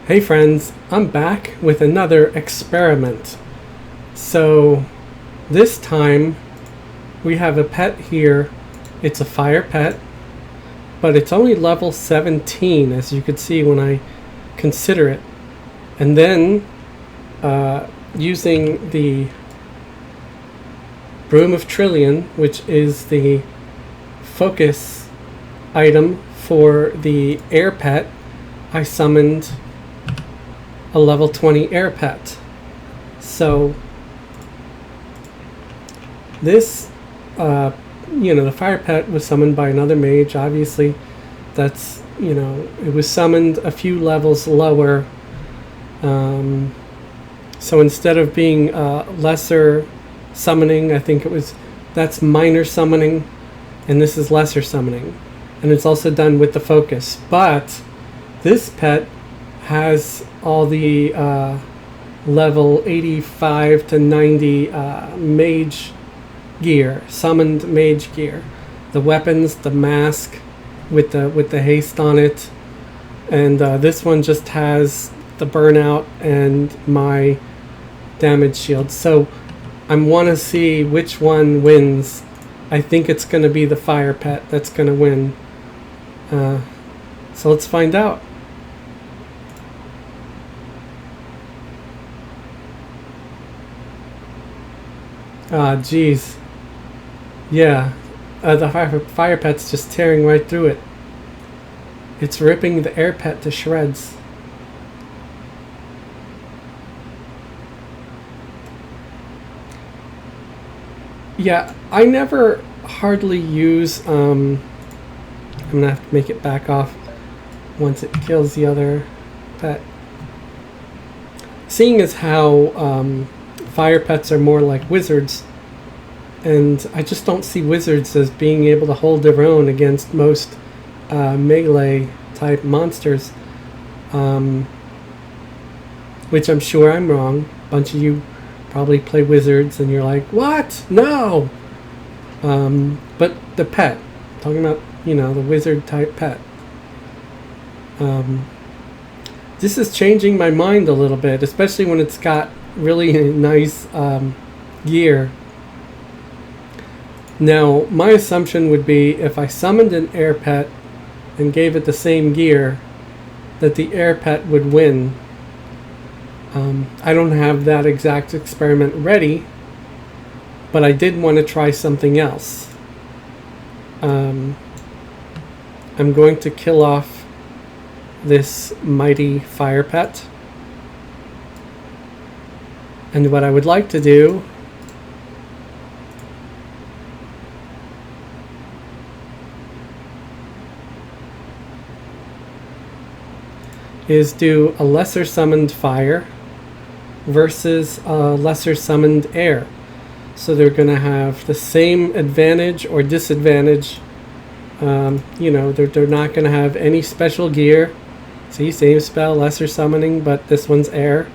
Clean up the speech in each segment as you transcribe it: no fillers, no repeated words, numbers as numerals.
Hey friends, I'm back with another experiment. So this time we have a pet here. It's a fire pet, but it's only level 17 as you could see when I consider it. And then using the Broom of Trillion, which is the focus item for the air pet, I summoned a level 20 air pet. So this, the fire pet was summoned by another mage. Obviously, that's, it was summoned a few levels lower. So instead of being lesser summoning, I think that's minor summoning, and this is lesser summoning. And it's also done with the focus. But this pet has all the level 85 to 90 mage gear, summoned mage gear. The weapons, the mask with the haste on it, and this one just has the burnout and my damage shield. So I want to see which one wins. I think it's going to be the fire pet that's going to win. So let's find out. Geez. Yeah, the fire pet's just tearing right through it. It's ripping the air pet to shreds. Yeah, I never hardly use, I'm gonna have to make it back off once it kills the other pet. Seeing as how fire pets are more like wizards, and I just don't see wizards as being able to hold their own against most melee type monsters, which I'm sure I'm wrong. A bunch of you probably play wizards and you're like, what? No! But the pet, talking about, the wizard type pet. This is changing my mind a little bit, especially when it's got really nice gear. Now, my assumption would be if I summoned an air pet and gave it the same gear, that the air pet would win. I don't have that exact experiment ready, but I did want to try something else. I'm going to kill off this mighty fire pet. And what I would like to do is do a lesser summoned fire versus a lesser summoned air. So they're going to have the same advantage or disadvantage. They're not going to have any special gear. See, same spell, lesser summoning, but this one's air.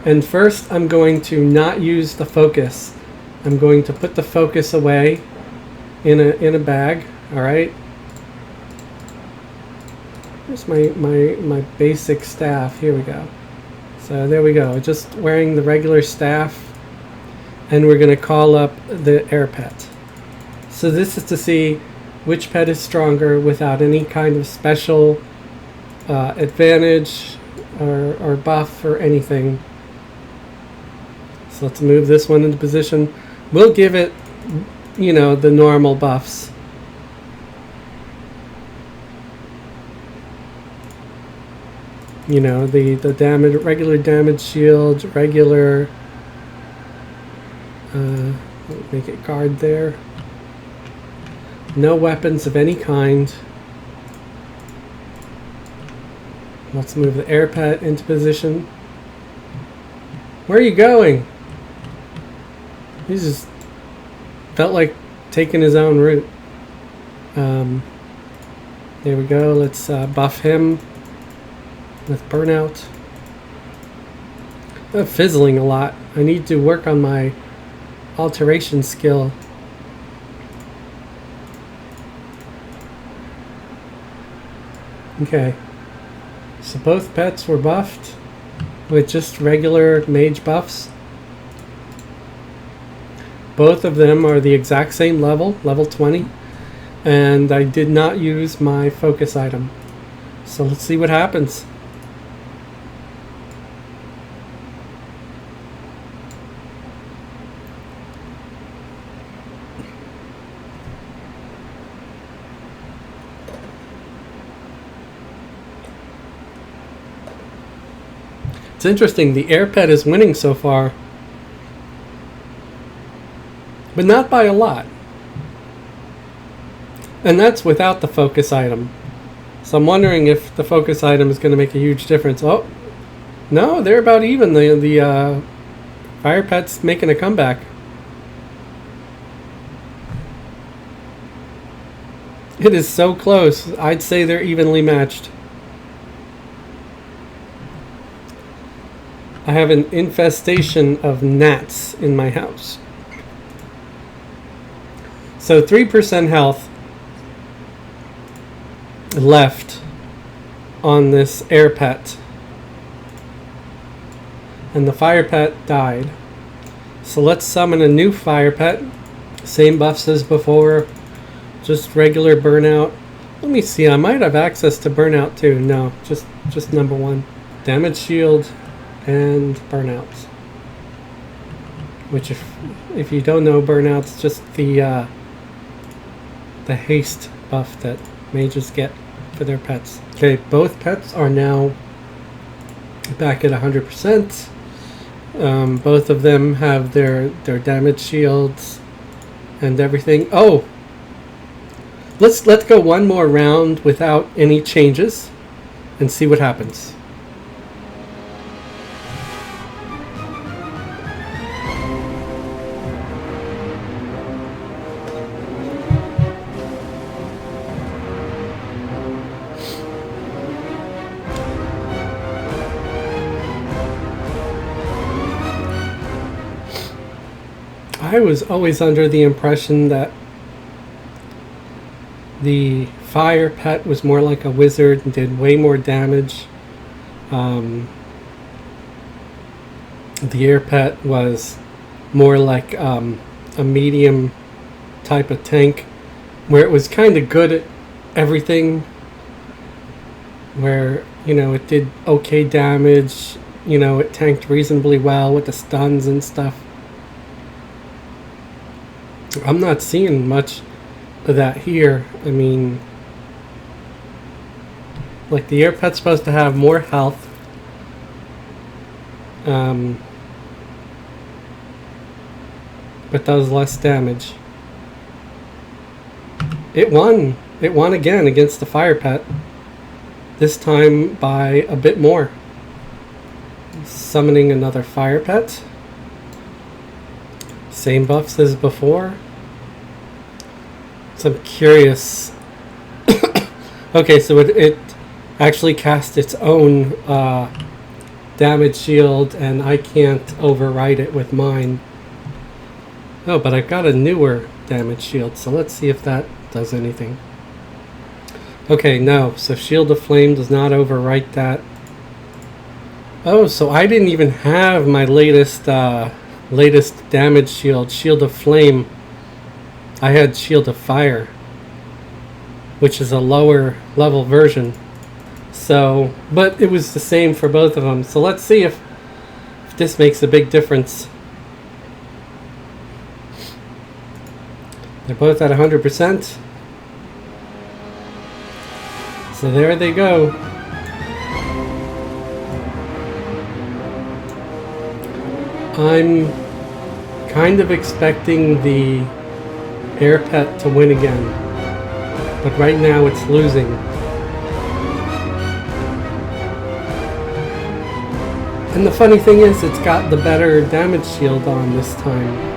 And first I'm going to not use the focus. I'm going to put the focus away in a bag. All right. Here's my basic staff. Here we go. So there we go. Just wearing the regular staff, and we're going to call up the air pet. So this is to see which pet is stronger without any kind of special advantage or buff or anything. So let's move this one into position. We'll give it, the normal buffs. The damage, regular damage shield, regular, make it guard there. No weapons of any kind. Let's move the air pet into position. Where are you going? He just felt like taking his own route. There we go. Let's buff him with burnout. I'm fizzling a lot. I need to work on my alteration skill. Okay. So both pets were buffed with just regular mage buffs. Both of them are the exact same level, level 20. And I did not use my focus item. So let's see what happens. It's interesting, the air pet is winning so far, but not by a lot. And that's without the focus item. So I'm wondering if the focus item is going to make a huge difference. Oh, no, they're about even. The fire pet's making a comeback. It is so close. I'd say they're evenly matched. I have an infestation of gnats in my house. So 3% health left on this air pet. And the fire pet died. So let's summon a new fire pet. Same buffs as before. Just regular burnout. Let me see, I might have access to burnout too. No, just number one. Damage shield and burnouts. Which if you don't know, burnout's just the haste buff that mages get for their pets. Okay, both pets are now back at 100%. Both of them have their damage shields and everything. Oh, let's go one more round without any changes and see what happens. I was always under the impression that the fire pet was more like a wizard and did way more damage. The air pet was more like a medium type of tank, where it was kind of good at everything, where, you know, it did okay damage, you know, it tanked reasonably well with the stuns and stuff. I'm not seeing much of that here. I mean, like, the air pet's supposed to have more health, but does less damage. It won again against the fire pet, this time by a bit more. Summoning another fire pet. Same buffs as before. So I'm curious. Okay, so it actually cast its own damage shield, and I can't override it with mine. Oh, but I've got a newer damage shield, so let's see if that does anything. Okay, no. So Shield of Flame does not overwrite that. Oh, so I didn't even have my latest damage shield, Shield of Flame. I had Shield of Fire, which is a lower level version. So, but it was the same for both of them. So let's see if this makes a big difference. They're both at 100%. So there they go. I'm kind of expecting the air pet to win again, but right now it's losing. And the funny thing is, it's got the better damage shield on this time.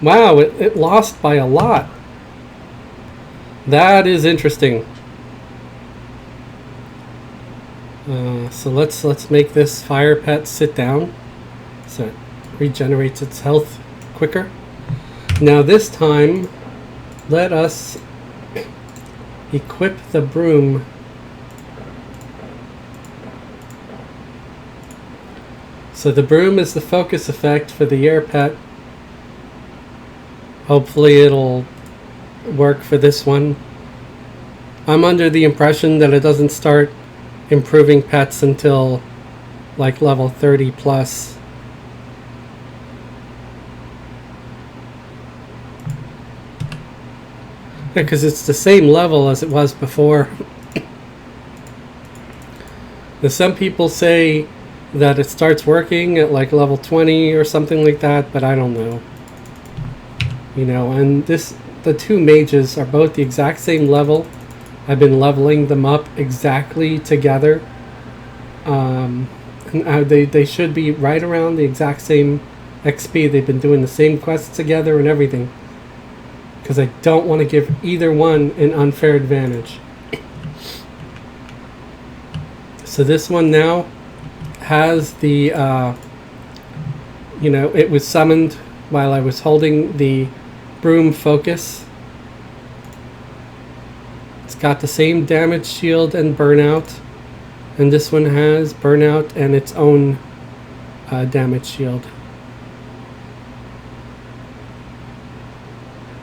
Wow, it lost by a lot. That is interesting. So let's make this fire pet sit down, so it regenerates its health quicker. Now this time let us equip the broom. So the broom is the focus effect for the air pet. Hopefully it'll work for this one. I'm under the impression that it doesn't start improving pets until like level 30 plus. Yeah, because it's the same level as it was before. Now, some people say that it starts working at like level 20 or something like that, but I don't know. You know, and the two mages are both the exact same level. I've been leveling them up exactly together. And they should be right around the exact same XP. They've been doing the same quests together and everything. Because I don't want to give either one an unfair advantage. So this one now has the, you know, it was summoned while I was holding the broom focus. It's got the same damage shield and burnout. And this one has burnout and its own damage shield.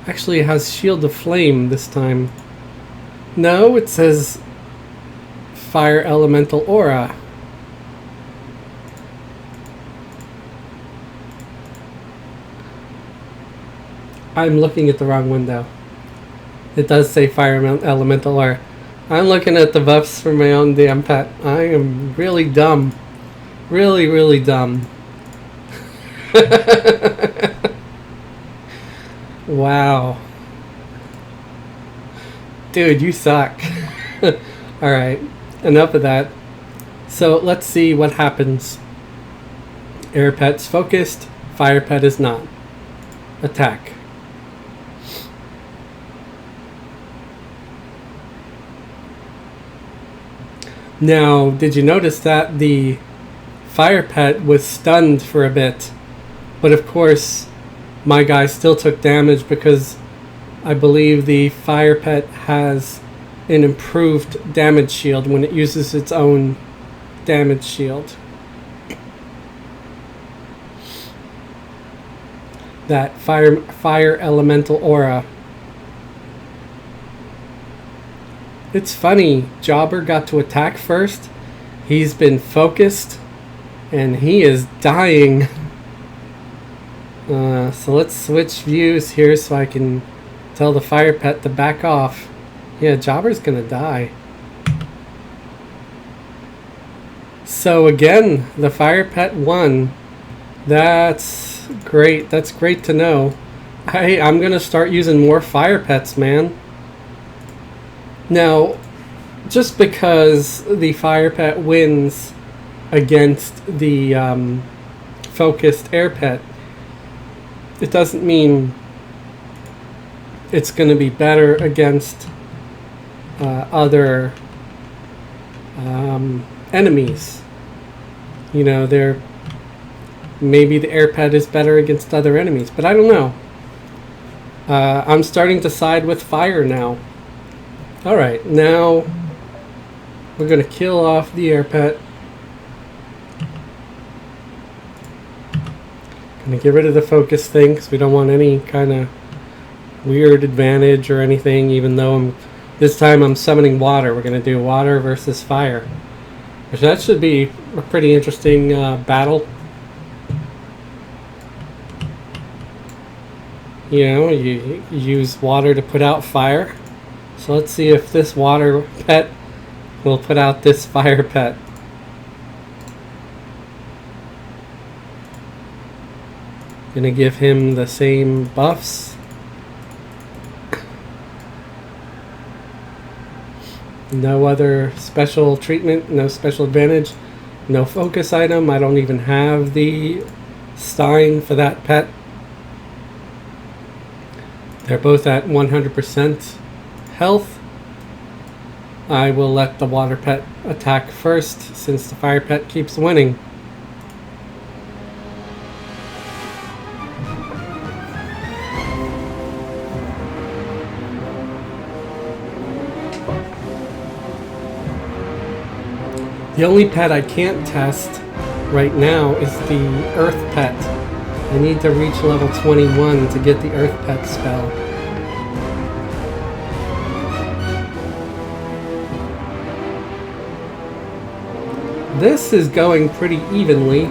Actually, it has shield of flame this time. No, it says fire elemental aura. I'm looking at the wrong window. It does say fire elemental aura. I'm looking at the buffs for my own damn pet. I am really dumb. Really, really dumb. Wow. Dude, you suck. Alright, enough of that. So let's see what happens. Air pet's focused, fire pet is not. Attack. Now, did you notice that the fire pet was stunned for a bit? But of course, my guy still took damage because I believe the fire pet has an improved damage shield when it uses its own damage shield. That fire elemental aura. It's funny, Jobber got to attack first. He's been focused and he is dying. So let's switch views here so I can tell the fire pet to back off. Yeah, Jobber's gonna die. So again, the fire pet won. That's great. That's great to know. I'm gonna start using more fire pets, man. Now, just because the fire pet wins against the focused air pet, it doesn't mean it's going to be better against other enemies. You know, maybe the air pet is better against other enemies, but I don't know. I'm starting to side with fire now. Alright, now we're going to kill off the air pet. Going to get rid of the focus thing because we don't want any kind of weird advantage or anything, even though this time I'm summoning water. We're going to do water versus fire. Which that should be a pretty interesting battle. You know, you use water to put out fire. So let's see if this water pet will put out this fire pet. Gonna give him the same buffs. No other special treatment, no special advantage, no focus item. I don't even have the Stein for that pet. They're both at 100% health. I will let the water pet attack first since the fire pet keeps winning. The only pet I can't test right now is the Earth pet. I need to reach level 21 to get the Earth pet spell. This is going pretty evenly.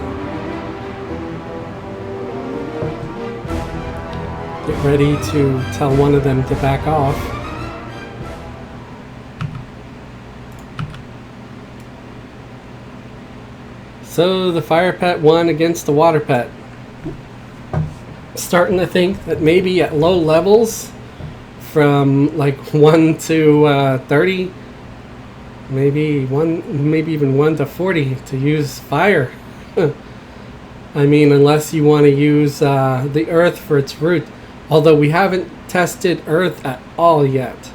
Get ready to tell one of them to back off. So the fire pet won against the water pet. Starting to think that maybe at low levels, from like 1 to 30, maybe even 1 to 40 to use fire. I mean, unless you want to use the earth for its root. Although we haven't tested earth at all yet.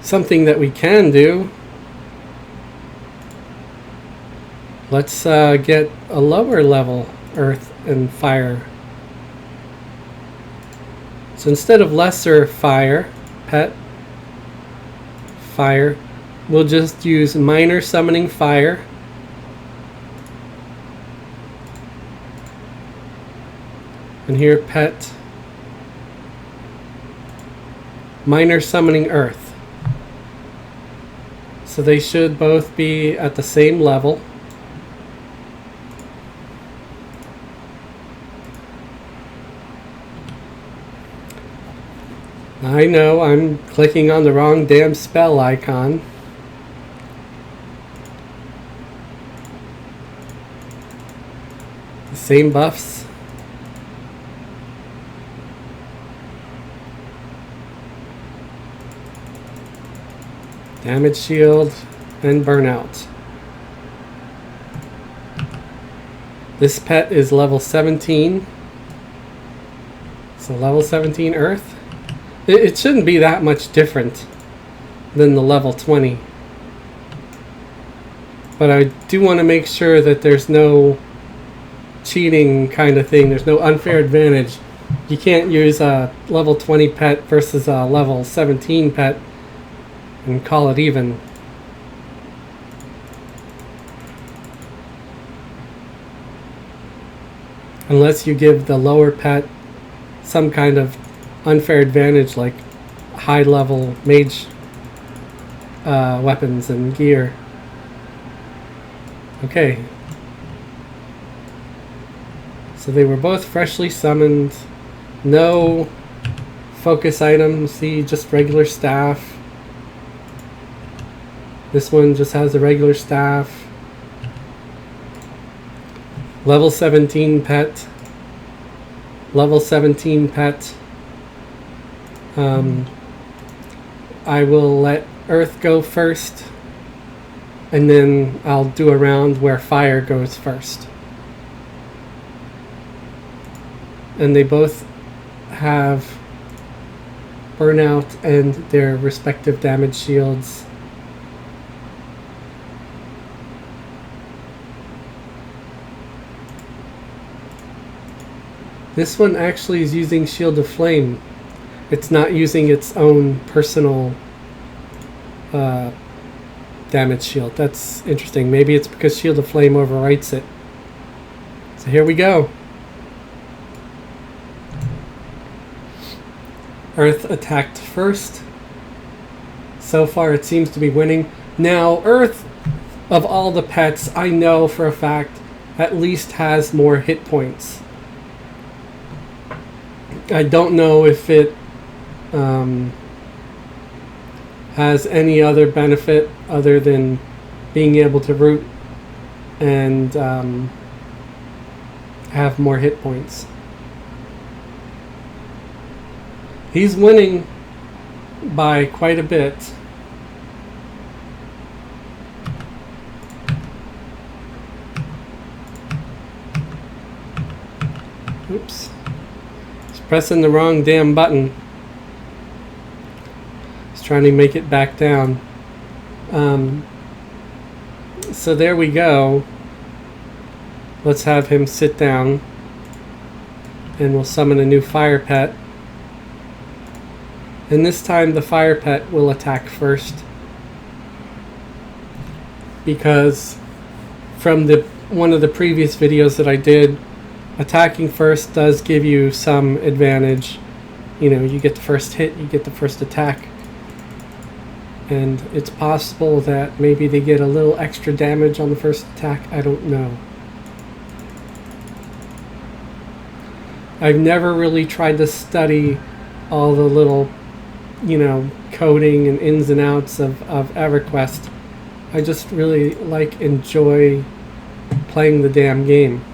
Something that we can do. Let's get a lower level earth and fire. So instead of lesser fire, pet, fire, we'll just use minor summoning fire. And here, pet, minor summoning earth. So they should both be at the same level. I know, I'm clicking on the wrong damn spell icon. The same buffs. Damage shield and burnout. This pet is level 17. So level 17 earth. It shouldn't be that much different than the level 20. But I do want to make sure that there's no cheating kind of thing. There's no unfair advantage. You can't use a level 20 pet versus a level 17 pet and call it even. Unless you give the lower pet some kind of unfair advantage, like high level mage weapons and gear. Okay. So they were both freshly summoned. No focus items. See, just regular staff. This one just has a regular staff. Level 17 pet. Level 17 pet. I will let earth go first, and then I'll do a round where fire goes first. And they both have burnout and their respective damage shields. This one actually is using Shield of Flame. It's not using its own personal damage shield. That's interesting. Maybe it's because Shield of Flame overwrites it. So here we go. Earth attacked first. So far it seems to be winning. Now, Earth, of all the pets, I know for a fact, at least has more hit points. I don't know if it has any other benefit other than being able to root and have more hit points. He's winning by quite a bit. Oops. He's pressing the wrong damn button. He's trying to make it back down. So there we go. Let's have him sit down. And we'll summon a new fire pet. And this time the fire pet will attack first. because from one of the previous videos that I did, attacking first does give you some advantage. You know, you get the first hit, you get the first attack, and it's possible that maybe they get a little extra damage on the first attack. I don't know. I've never really tried to study all the little, you know, coding and ins and outs of Everquest. I just really enjoy playing the damn game.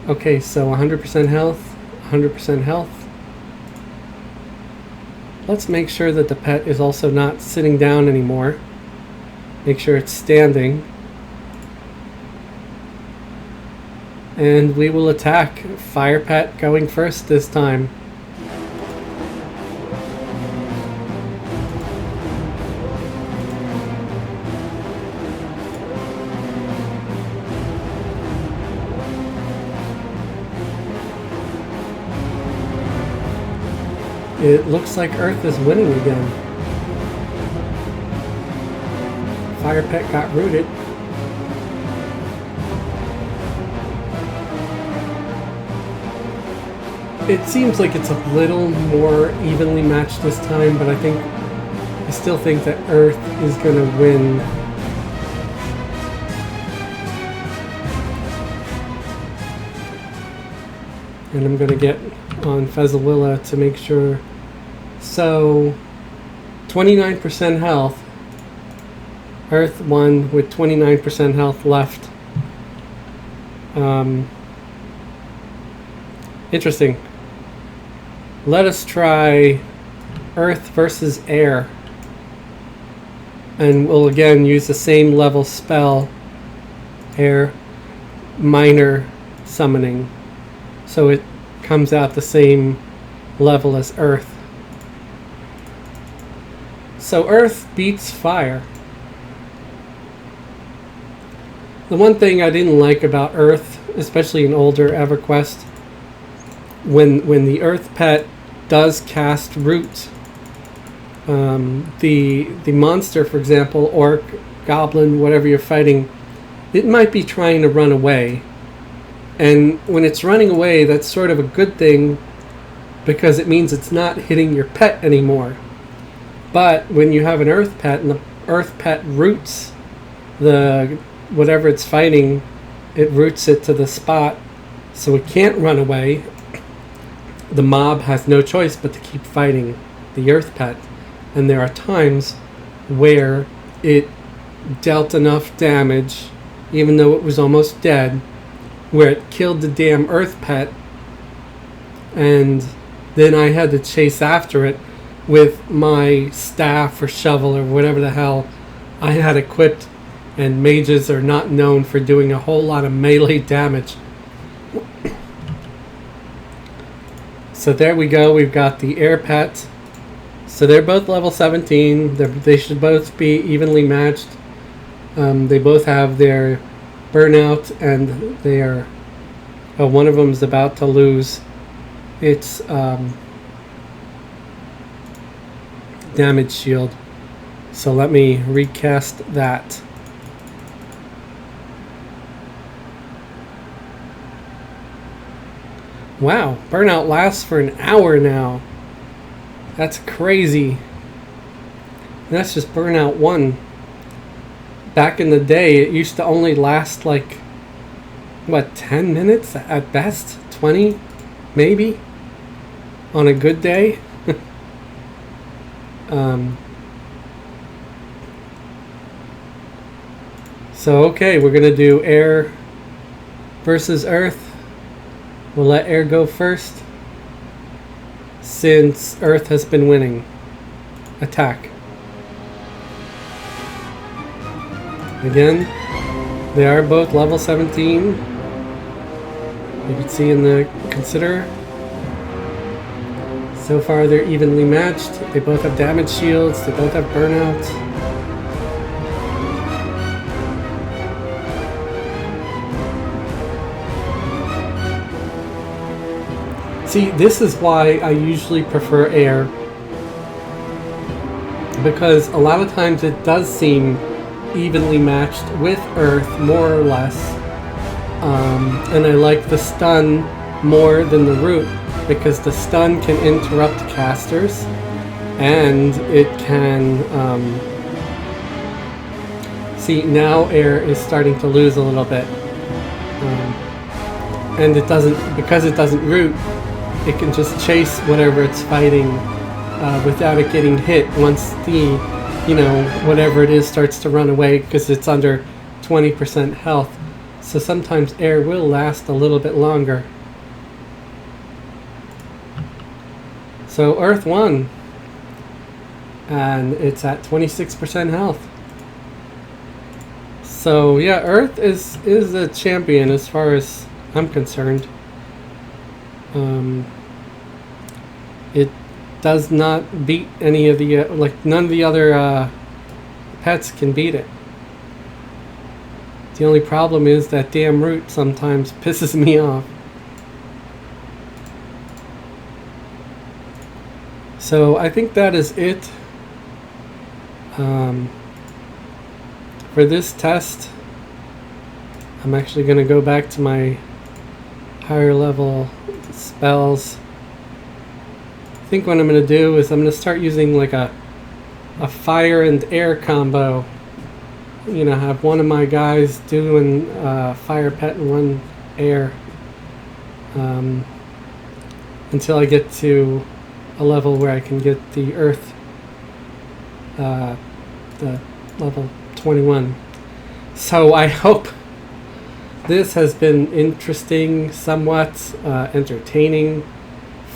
Okay, so 100% health, 100% health. Let's make sure that the pet is also not sitting down anymore. Make sure it's standing. And we will attack. Fire pet going first this time. It looks like Earth is winning again. Fire pet got rooted. It seems like it's a little more evenly matched this time, but I still think that Earth is going to win. And I'm going to get on Fezzawilla to make sure. So, 29% health. Earth won with 29% health left. Interesting. Let us try Earth versus Air. And we'll again use the same level spell. Air, minor summoning. So it comes out the same level as Earth. So Earth beats Fire. The one thing I didn't like about Earth, especially in older EverQuest, when the Earth pet does cast Root, the monster, for example, Orc, Goblin, whatever you're fighting, it might be trying to run away. And when it's running away, that's sort of a good thing because it means it's not hitting your pet anymore. But when you have an Earth pet and the Earth pet roots the whatever it's fighting, it roots it to the spot so it can't run away. The mob has no choice but to keep fighting the Earth pet. And there are times where it dealt enough damage, even though it was almost dead, where it killed the damn Earth pet, and then I had to chase after it with my staff or shovel or whatever the hell I had equipped, and mages are not known for doing a whole lot of melee damage. So there we go, we've got the air pet. So they're both level 17, they should both be evenly matched. They both have their burnout, and they are, one of them is about to lose its damage shield. So let me recast that. Wow, burnout lasts for an hour now. That's crazy. And that's just burnout 1. Back in the day, it used to only last like, what, 10 minutes at best? 20, maybe? On a good day? So, okay, we're going to do air versus earth. We'll let air go first, since earth has been winning. Attack. Again, they are both level 17. You can see in the consider. So far they're evenly matched. They both have damage shields. They both have burnout. See, this is why I usually prefer air. because a lot of times it does seem evenly matched with Earth, more or less. And I like the stun more than the root, because the stun can interrupt casters, and it can... see, now air is starting to lose a little bit. And it doesn't, because it doesn't root, it can just chase whatever it's fighting without it getting hit once the, you know, whatever it is starts to run away, because it's under 20% health. So sometimes air will last a little bit longer. So Earth won, and it's at 26% health. So yeah, Earth is a champion as far as I'm concerned. It does not beat any of the like none of the other pets can beat it. The only problem is that damn root sometimes pisses me off. So I think that is it for this test. I'm actually going to go back to my higher level spells. I think what I'm going to do is I'm going to start using like a fire and air combo. You know, have one of my guys doing fire pet and one air until I get to a level where I can get the earth, the level 21. So I hope this has been interesting, somewhat entertaining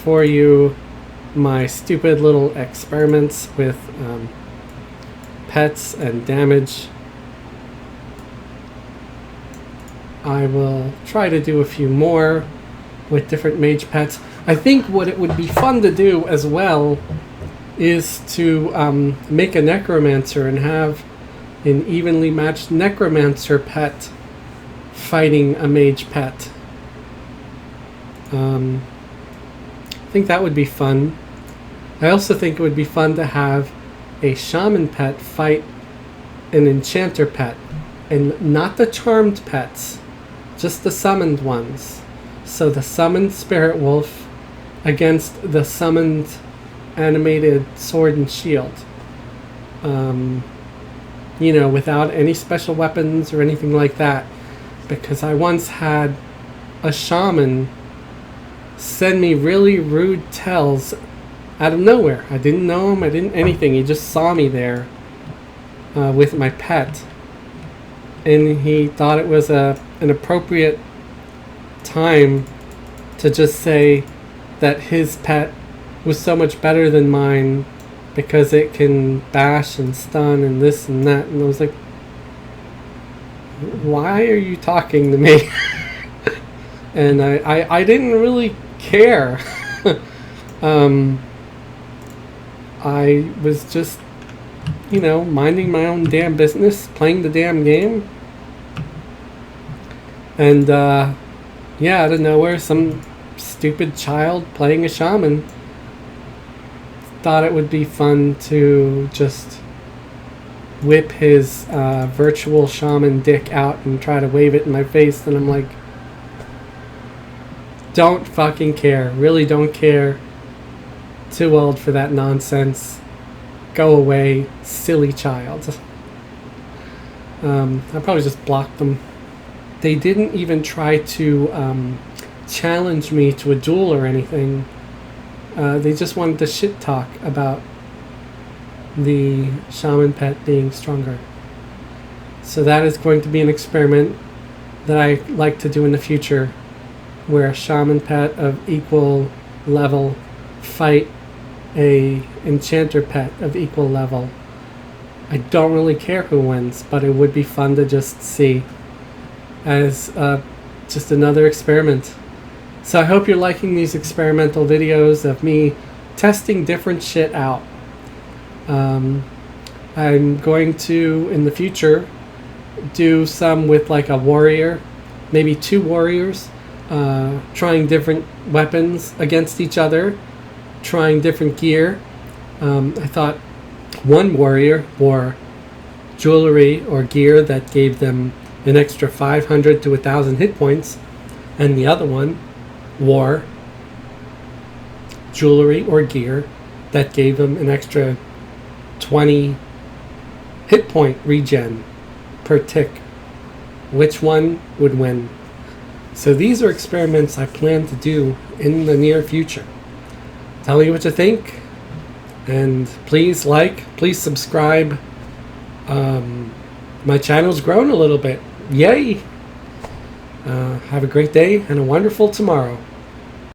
for you. My stupid little experiments with pets and damage. I will try to do a few more with different mage pets. I think what it would be fun to do as well is to make a necromancer and have an evenly matched necromancer pet fighting a mage pet. I think that would be fun. I also think it would be fun to have a shaman pet fight an enchanter pet, and not the charmed pets, just the summoned ones. So the summoned spirit wolf against the summoned animated sword and shield. You know, without any special weapons or anything like that. Because I once had a shaman send me really rude tells out of nowhere. I didn't know him, I didn't anything. He just saw me there with my pet. And he thought it was an appropriate time to just say that his pet was so much better than mine because it can bash and stun and this and that. And I was like, why are you talking to me? And I didn't really care. I was just, you know, minding my own damn business, playing the damn game. And yeah, out of nowhere, some stupid child playing a shaman thought it would be fun to just whip his virtual shaman dick out and try to wave it in my face. And I'm like, don't fucking care. Really don't care. Too old for that nonsense. Go away, silly child. I probably just blocked them. They didn't even try to challenge me to a duel or anything. They just wanted to shit talk about the shaman pet being stronger. So that is going to be an experiment that I like to do in the future, where a shaman pet of equal level fight a enchanter pet of equal level. I don't really care who wins, but it would be fun to just see as just another experiment. So I hope you're liking these experimental videos of me testing different shit out. I'm going to, in the future, do some with like a warrior, maybe 2 warriors, trying different weapons against each other, trying different gear. I thought One warrior wore jewelry or gear that gave them an extra 500 to 1,000 hit points, and the other one wore jewelry or gear that gave them an extra 20 hit point regen per tick. Which one would win? So these are experiments I plan to do in the near future. Tell me what you think, and please please subscribe. My channel's grown a little bit. Yay! Have a great day and a wonderful tomorrow.